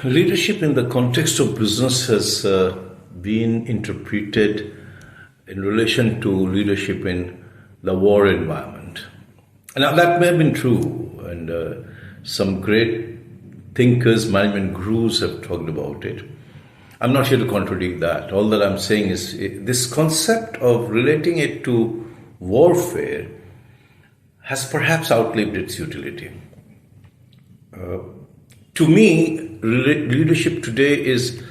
Leadership in the context of business has been interpreted in relation to leadership in the war environment. Now, that may have been true, and some great thinkers, management gurus have talked about it. I'm not here to contradict that. All that I'm saying is this concept of relating it to warfare has perhaps outlived its utility. To me, leadership today is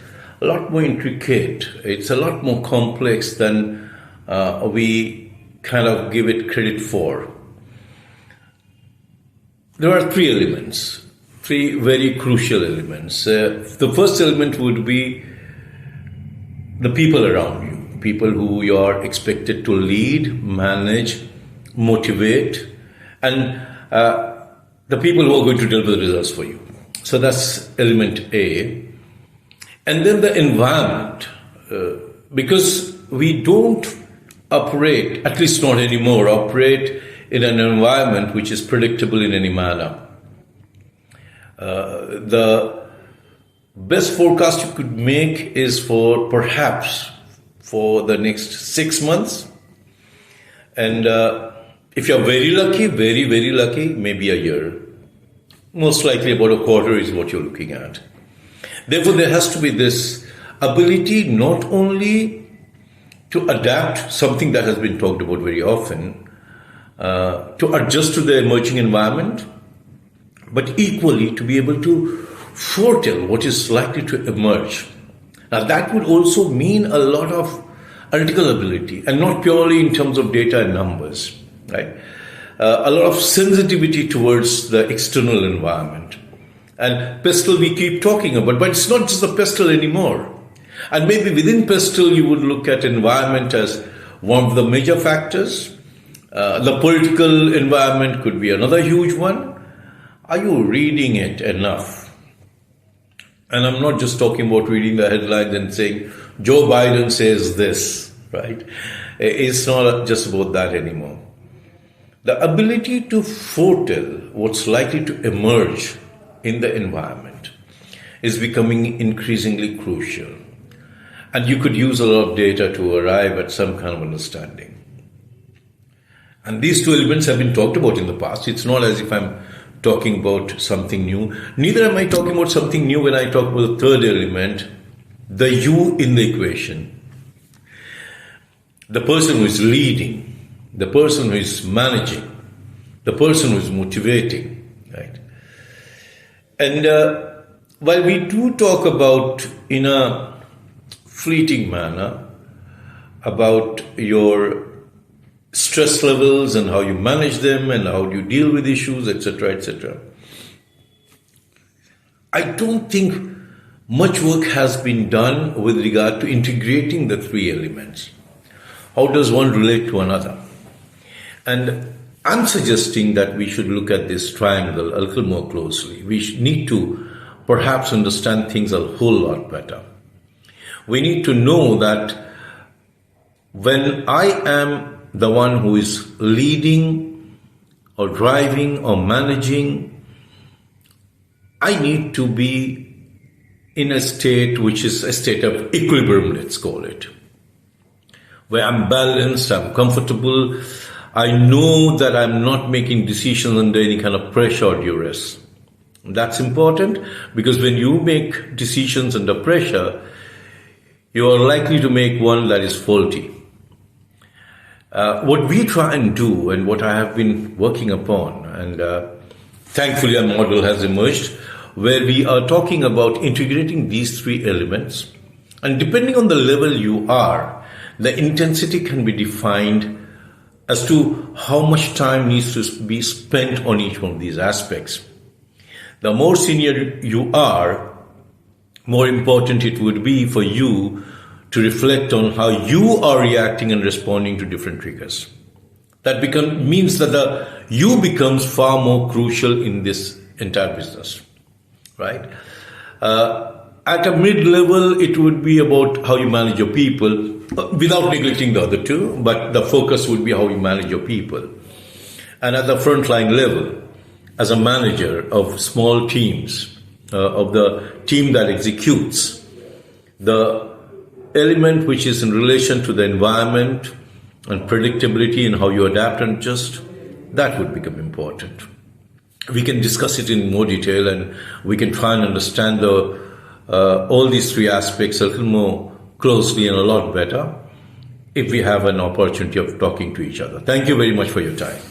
a lot more intricate. It's a lot more complex than we kind of give it credit for. There are three elements, three very crucial elements. The first element would be the people around you, people who you are expected to lead, manage, motivate, and the people who are going to deliver the results for you. So that's element A. And then the environment, because we don't operate, at least not anymore, operate in an environment which is predictable in any manner. The best forecast you could make is for perhaps for the next 6 months. And if you're very lucky, very, very lucky, maybe a year. Most likely about a quarter is what you're looking at. Therefore, there has to be this ability not only to adapt, something that has been talked about very often, to adjust to the emerging environment, but equally to be able to foretell what is likely to emerge. Now, that would also mean a lot of analytical ability, and not purely in terms of data and numbers, right? A lot of sensitivity towards the external environment. And pestle we keep talking about, but it's not just the pestle anymore. And maybe within pestle you would look at environment as one of the major factors. The political environment could be another huge one. Are you reading it enough? And I'm not just talking about reading the headlines and saying, Joe Biden says this, right? It's not just about that anymore. The ability to foretell what's likely to emerge in the environment is becoming increasingly crucial. And you could use a lot of data to arrive at some kind of understanding. And these two elements have been talked about in the past. It's not as if I'm talking about something new. Neither am I talking about something new when I talk about the third element, the you in the equation. The person who is leading, the person who is managing, the person who is motivating, right? And while we do talk about, in a fleeting manner, about your stress levels and how you manage them and how you deal with issues, etc., I don't think much work has been done with regard to integrating the three elements. How does one relate to another? And I'm suggesting that we should look at this triangle a little more closely. We need to perhaps understand things a whole lot better. We need to know that when I am the one who is leading or driving or managing, I need to be in a state which is a state of equilibrium, let's call it, where I'm balanced, I'm comfortable, I know that I'm not making decisions under any kind of pressure or duress. That's important because when you make decisions under pressure, you are likely to make one that is faulty. What we try and do, and what I have been working upon, and thankfully a model has emerged, where we are talking about integrating these three elements. And depending on the level you are, the intensity can be defined as to how much time needs to be spent on each one of these aspects. The more senior you are, more important it would be for you to reflect on how you are reacting and responding to different triggers. That means that the you becomes far more crucial in this entire business, right? At a mid-level, it would be about how you manage your people, without neglecting the other two, but the focus would be how you manage your people. And at the frontline level, as a manager of small teams, of the team that executes. The element which is in relation to the environment and predictability and how you adapt and adjust, that would become important. We can discuss it in more detail, and we can try and understand all these three aspects a little more closely and a lot better if we have an opportunity of talking to each other. Thank you very much for your time.